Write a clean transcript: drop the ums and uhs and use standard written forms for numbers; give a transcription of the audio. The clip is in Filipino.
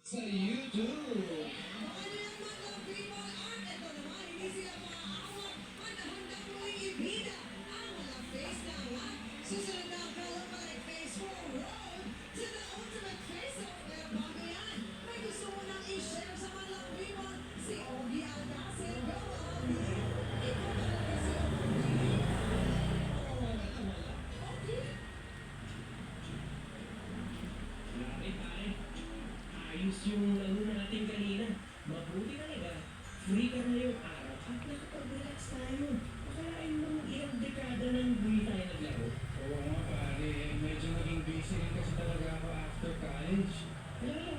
sa YouTube. Mga nilang mga people art, ito naman, hindi sila maaawat at handang muling ibida ang mga face na nga. Susunod na ang Kalabalik Face 4 Road to the ultimate face-off. Pero bago yan, may gusto mo nang i-share sa mga people si Ogie Alcacil. Go, Ogie! Ikaw talaga si Ogie. Ogie! Pare, ayos yung laro natin kanina. Mabuti talaga. Free ka ngayong araw at nakapag-relax tayo. Akalain mo ilang dekada nang hindi tayo naglaro. Oo nga pare, medyo naging busy rin kasi talaga ako after college. Kaya